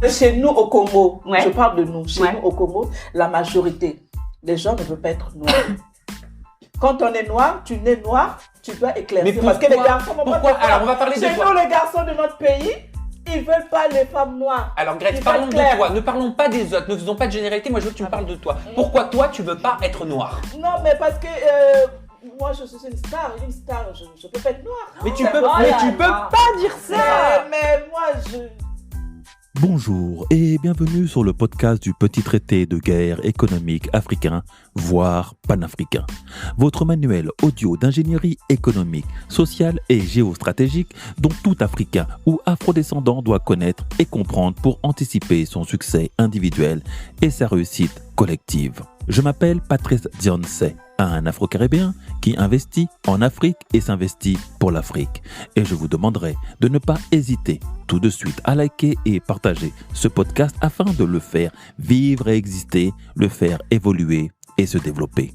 Chez nous, au Congo, Ouais. je parle de nous, chez Ouais. nous, au Congo, la majorité des gens ne veulent pas être noirs. Quand on est noir, tu nais noir, tu dois éclaircir. Mais Parce que les pourquoi- garçons n'ont pas pourquoi- de femmes. alors, on va parler de Chez toi. nous, les garçons de notre pays, ils ne veulent pas les femmes noires. Alors Grete, Ils parlons veulent de clair. toi, ne parlons pas des autres, ne faisons pas de généralité, moi je veux que tu me parles de toi. Pourquoi toi tu veux pas être noir? Non, mais parce que moi, je suis une star, je ne peux pas être noire. Mais tu C'est peux, bon, mais là, tu peux là. pas dire ça. Mais moi, je... Bonjour et bienvenue sur le podcast du petit traité de guerre économique africain, voire panafricain. Votre manuel audio d'ingénierie économique, sociale et géostratégique dont tout Africain ou afrodescendant doit connaître et comprendre pour anticiper son succès individuel et sa réussite collective. Je m'appelle Patrice Dionce, un Afro-Caribéen qui investit en Afrique et s'investit pour l'Afrique. Et je vous demanderai de ne pas hésiter tout de suite à liker et partager ce podcast afin de le faire vivre et exister, le faire évoluer et se développer.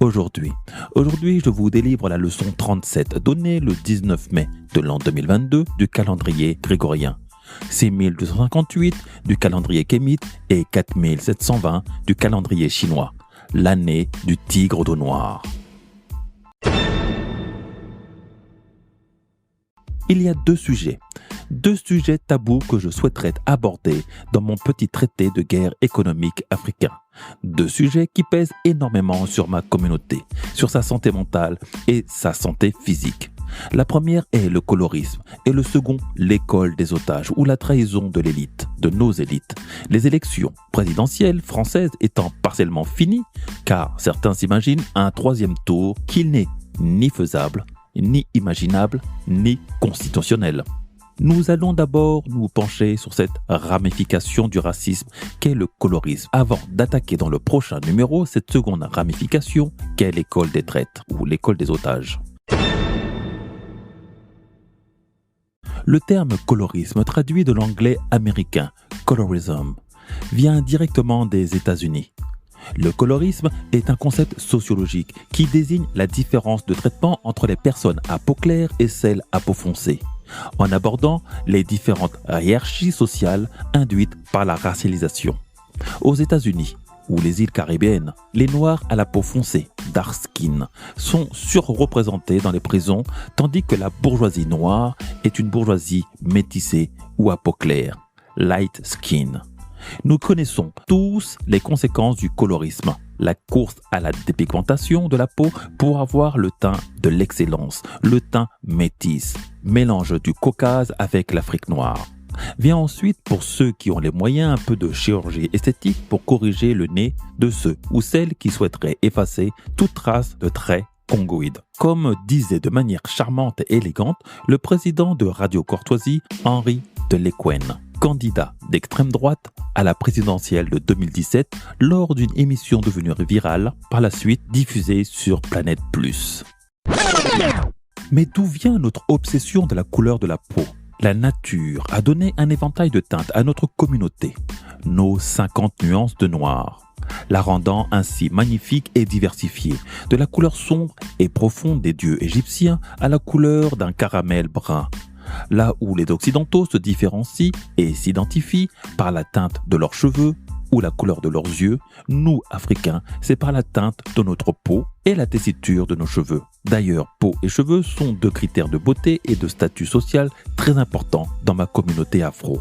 Aujourd'hui, je vous délivre la leçon 37 donnée le 19 mai de l'an 2022 du calendrier grégorien. 6258 du calendrier kémite et 4720 du calendrier chinois, l'année du tigre au dos noir. Il y a deux sujets tabous que je souhaiterais aborder dans mon petit traité de guerre économique africain. Deux sujets qui pèsent énormément sur ma communauté, sur sa santé mentale et sa santé physique. La première est le colorisme et le second, l'école des otages ou la trahison de l'élite, de nos élites. Les élections présidentielles françaises étant partiellement finies, car certains s'imaginent un troisième tour qui n'est ni faisable, ni imaginable, ni constitutionnel. Nous allons d'abord nous pencher sur cette ramification du racisme qu'est le colorisme, avant d'attaquer dans le prochain numéro cette seconde ramification qu'est l'école des traites ou l'école des otages. Le terme colorisme, traduit de l'anglais américain colorism, vient directement des États-Unis. Le colorisme est un concept sociologique qui désigne la différence de traitement entre les personnes à peau claire et celles à peau foncée, en abordant les différentes hiérarchies sociales induites par la racialisation. Aux États-Unis ou les îles caribéennes, les Noirs à la peau foncée, dark skin, sont surreprésentés dans les prisons, tandis que la bourgeoisie noire est une bourgeoisie métissée ou à peau claire, light skin. Nous connaissons tous les conséquences du colorisme, la course à la dépigmentation de la peau pour avoir le teint de l'excellence, le teint métis, mélange du Caucase avec l'Afrique noire. Vient ensuite, pour ceux qui ont les moyens, un peu de chirurgie esthétique pour corriger le nez de ceux ou celles qui souhaiteraient effacer toute trace de traits congoïdes. Comme disait de manière charmante et élégante le président de Radio Courtoisie, Henri de Lequen, candidat d'extrême droite à la présidentielle de 2017 lors d'une émission devenue virale, par la suite diffusée sur Planète Plus. Mais d'où vient notre obsession de la couleur de la peau ? La nature a donné un éventail de teintes à notre communauté, nos 50 nuances de noir, la rendant ainsi magnifique et diversifiée, de la couleur sombre et profonde des dieux égyptiens à la couleur d'un caramel brun. Là où les Occidentaux se différencient et s'identifient par la teinte de leurs cheveux ou la couleur de leurs yeux, nous, Africains, c'est par la teinte de notre peau et la tessiture de nos cheveux. D'ailleurs, peau et cheveux sont deux critères de beauté et de statut social très importants dans ma communauté afro.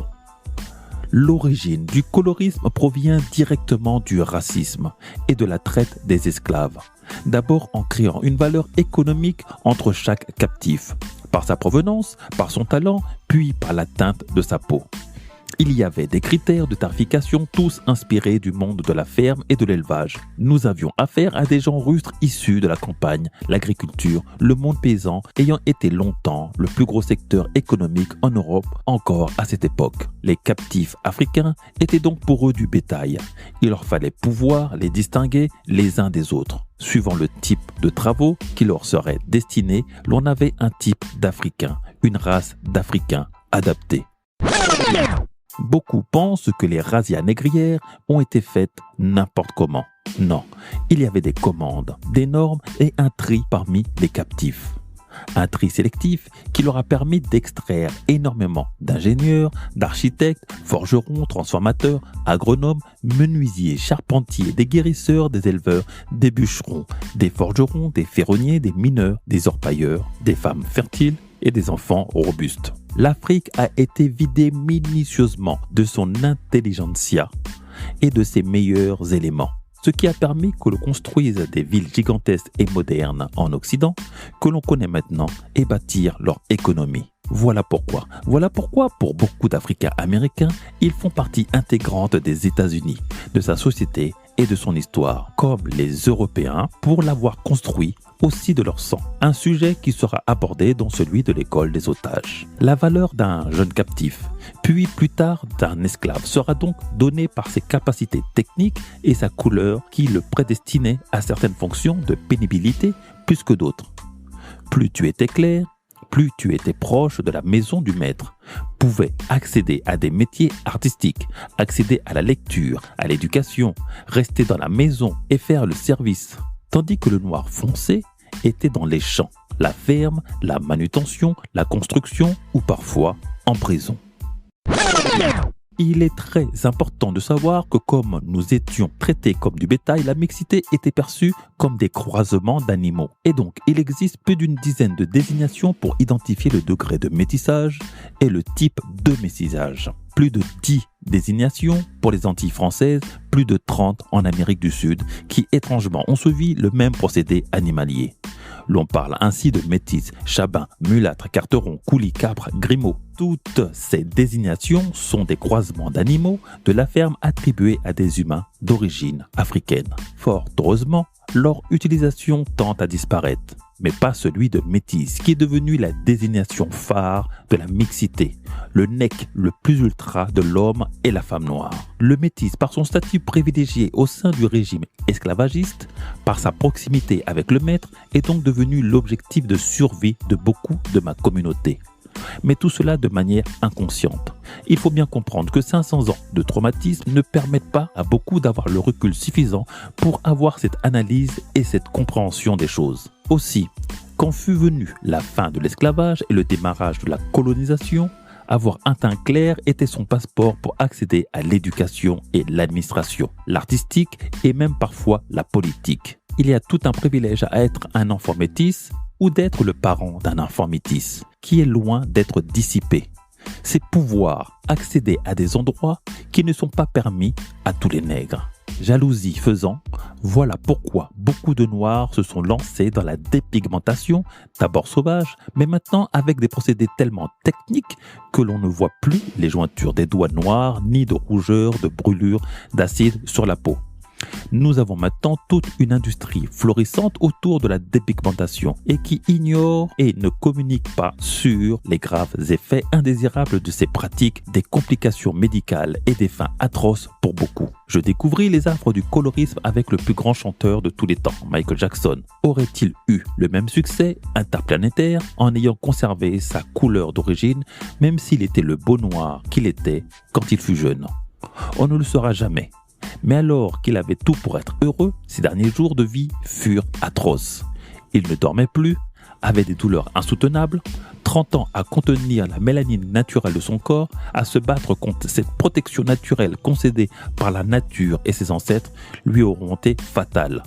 L'origine du colorisme provient directement du racisme et de la traite des esclaves. D'abord en créant une valeur économique entre chaque captif, par sa provenance, par son talent, puis par la teinte de sa peau. Il y avait des critères de tarification tous inspirés du monde de la ferme et de l'élevage. Nous avions affaire à des gens rustres issus de la campagne, l'agriculture, le monde paysan ayant été longtemps le plus gros secteur économique en Europe encore à cette époque. Les captifs africains étaient donc pour eux du bétail. Il leur fallait pouvoir les distinguer les uns des autres. Suivant le type de travaux qui leur seraient destinés, l'on avait un type d'Africain, une race d'Africains adaptée. Beaucoup pensent que les razzias négrières ont été faites n'importe comment. Non, il y avait des commandes, des normes et un tri parmi les captifs. Un tri sélectif qui leur a permis d'extraire énormément d'ingénieurs, d'architectes, forgerons, transformateurs, agronomes, menuisiers, charpentiers, des guérisseurs, des éleveurs, des bûcherons, des forgerons, des ferronniers, des mineurs, des orpailleurs, des femmes fertiles et des enfants robustes. L'Afrique a été vidée minutieusement de son intelligentsia et de ses meilleurs éléments. Ce qui a permis que l'on construise des villes gigantesques et modernes en Occident, que l'on connaît maintenant, et bâtir leur économie. Voilà pourquoi, pour beaucoup d'Africains-Américains, ils font partie intégrante des États-Unis, de sa société et de son histoire, comme les Européens, pour l'avoir construit aussi de leur sang. Un sujet qui sera abordé dans celui de l'école des otages. La valeur d'un jeune captif, puis plus tard d'un esclave, sera donc donnée par ses capacités techniques et sa couleur qui le prédestinaient à certaines fonctions de pénibilité plus que d'autres. Plus tu étais clair, plus tu étais proche de la maison du maître, pouvais accéder à des métiers artistiques, accéder à la lecture, à l'éducation, rester dans la maison et faire le service. Tandis que le noir foncé était dans les champs, la ferme, la manutention, la construction ou parfois en prison. Il est très important de savoir que comme nous étions traités comme du bétail, la mixité était perçue comme des croisements d'animaux. Et donc, il existe plus d'une dizaine de désignations pour identifier le degré de métissage et le type de métissage. Plus de 10 désignations pour les Antilles françaises, plus de 30 en Amérique du Sud, qui étrangement ont suivi le même procédé animalier. L'on parle ainsi de métis, chabin, mulâtre, carteron, coulis, capre, grimaud. Toutes ces désignations sont des croisements d'animaux de la ferme attribués à des humains d'origine africaine. Fort heureusement, leur utilisation tend à disparaître, mais pas celui de métis, qui est devenu la désignation phare de la mixité, le nec le plus ultra de l'homme et la femme noire. Le métis, par son statut privilégié au sein du régime esclavagiste, par sa proximité avec le maître, est donc devenu l'objectif de survie de beaucoup de ma communauté. Mais tout cela de manière inconsciente. Il faut bien comprendre que 500 ans de traumatisme ne permettent pas à beaucoup d'avoir le recul suffisant pour avoir cette analyse et cette compréhension des choses. Aussi, quand fut venue la fin de l'esclavage et le démarrage de la colonisation, avoir un teint clair était son passeport pour accéder à l'éducation et l'administration, l'artistique et même parfois la politique. Il y a tout un privilège à être un enfant métis ou d'être le parent d'un enfant métis, qui est loin d'être dissipé. C'est pouvoir accéder à des endroits qui ne sont pas permis à tous les nègres. Jalousie faisant, voilà pourquoi beaucoup de Noirs se sont lancés dans la dépigmentation, d'abord sauvage, mais maintenant avec des procédés tellement techniques que l'on ne voit plus les jointures des doigts noirs, ni de rougeur, de brûlure, d'acide sur la peau. Nous avons maintenant toute une industrie florissante autour de la dépigmentation et qui ignore et ne communique pas sur les graves effets indésirables de ces pratiques, des complications médicales et des fins atroces pour beaucoup. Je découvris les affres du colorisme avec le plus grand chanteur de tous les temps, Michael Jackson. Aurait-il eu le même succès interplanétaire en ayant conservé sa couleur d'origine, même s'il était le beau noir qu'il était quand il fut jeune? On ne le saura jamais. Mais alors qu'il avait tout pour être heureux, ses derniers jours de vie furent atroces. Il ne dormait plus, avait des douleurs insoutenables, 30 ans à contenir la mélanine naturelle de son corps, à se battre contre cette protection naturelle concédée par la nature et ses ancêtres, lui auront été fatales.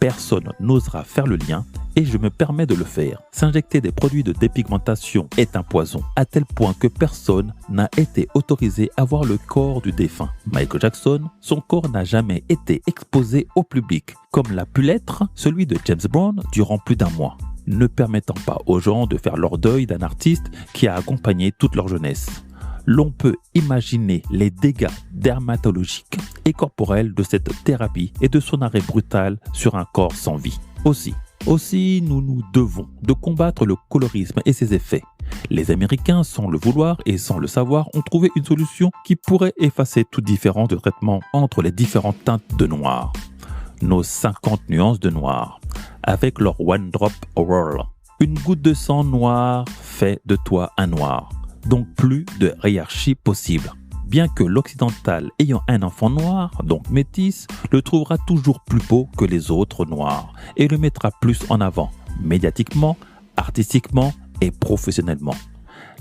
Personne n'osera faire le lien et je me permets de le faire. S'injecter des produits de dépigmentation est un poison, à tel point que personne n'a été autorisé à voir le corps du défunt. Michael Jackson, son corps n'a jamais été exposé au public, comme l'a pu l'être celui de James Brown durant plus d'un mois, ne permettant pas aux gens de faire leur deuil d'un artiste qui a accompagné toute leur jeunesse. L'on peut imaginer les dégâts dermatologiques et corporels de cette thérapie et de son arrêt brutal sur un corps sans vie. Aussi, nous nous devons de combattre le colorisme et ses effets. Les Américains, sans le vouloir et sans le savoir, ont trouvé une solution qui pourrait effacer toute différence de traitement entre les différentes teintes de noir. Nos 50 nuances de noir, avec leur One Drop Roll. Une goutte de sang noir fait de toi un noir. Donc plus de hiérarchie possible. Bien que l'occidental ayant un enfant noir, donc métis, le trouvera toujours plus beau que les autres noirs et le mettra plus en avant, médiatiquement, artistiquement et professionnellement.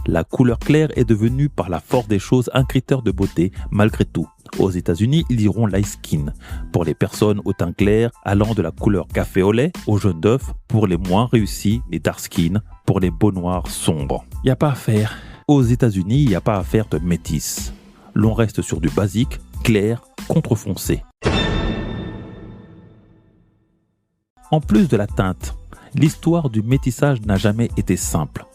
La couleur claire est devenue par la force des choses un critère de beauté malgré tout. Aux États-Unis, ils diront light skin pour les personnes au teint clair allant de la couleur café au lait au jaune d'œuf, pour les moins réussis, les dark skin pour les beaux noirs sombres. Il n'y a pas à faire. Aux États-Unis, il n'y a pas à faire de métis. L'on reste sur du basique, clair, contre foncé. En plus de la teinte, l'histoire du métissage n'a jamais été simple.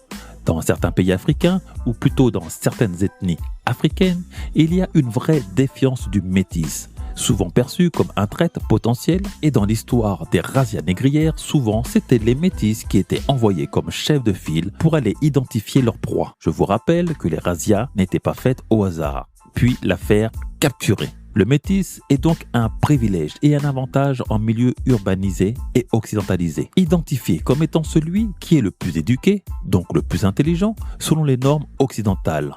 Dans certains pays africains, ou plutôt dans certaines ethnies africaines, il y a une vraie défiance du métis, souvent perçu comme un traître potentiel, et dans l'histoire des razzias négrières, souvent c'était les métis qui étaient envoyés comme chefs de file pour aller identifier leur proie. Je vous rappelle que les razzias n'étaient pas faites au hasard, puis la faire capturer. Le métis est donc un privilège et un avantage en milieu urbanisé et occidentalisé. Identifié comme étant celui qui est le plus éduqué, donc le plus intelligent, selon les normes occidentales,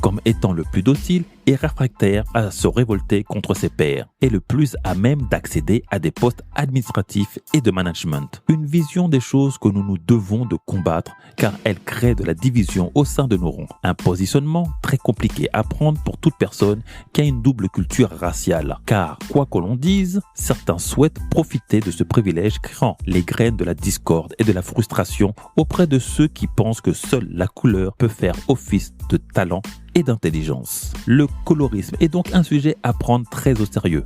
comme étant le plus docile et réfractaire à se révolter contre ses pairs, et le plus à même d'accéder à des postes administratifs et de management. Une vision des choses que nous nous devons de combattre car elle crée de la division au sein de nos rangs. Un positionnement très compliqué à prendre pour toute personne qui a une double culture raciale. Car, quoi que l'on dise, certains souhaitent profiter de ce privilège, créant les graines de la discorde et de la frustration auprès de ceux qui pensent que seule la couleur peut faire office de talent et d'intelligence. Le colorisme est donc un sujet à prendre très au sérieux,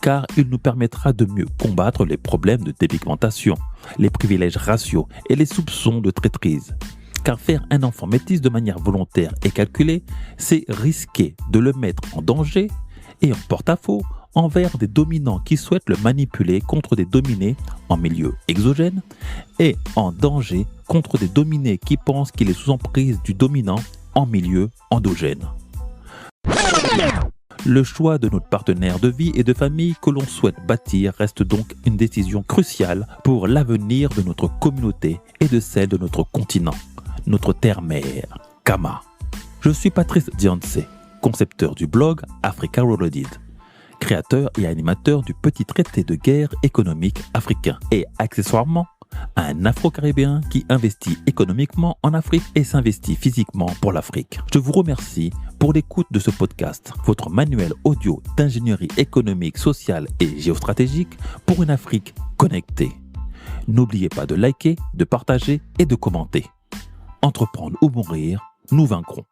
car il nous permettra de mieux combattre les problèmes de dépigmentation, les privilèges raciaux et les soupçons de traîtrise. Car faire un enfant métis de manière volontaire et calculée, c'est risquer de le mettre en danger et en porte-à-faux envers des dominants qui souhaitent le manipuler contre des dominés en milieu exogène et en danger contre des dominés qui pensent qu'il est sous emprise du dominant en milieu endogène. Le choix de notre partenaire de vie et de famille que l'on souhaite bâtir reste donc une décision cruciale pour l'avenir de notre communauté et de celle de notre continent, notre terre-mère, Kama. Je suis Patrice Diansé, concepteur du blog Africa Reloaded, créateur et animateur du petit traité de guerre économique africain et accessoirement un Afro-Caribéen qui investit économiquement en Afrique et s'investit physiquement pour l'Afrique. Je vous remercie pour l'écoute de ce podcast, votre manuel audio d'ingénierie économique, sociale et géostratégique pour une Afrique connectée. N'oubliez pas de liker, de partager et de commenter. Entreprendre ou mourir, nous vaincrons.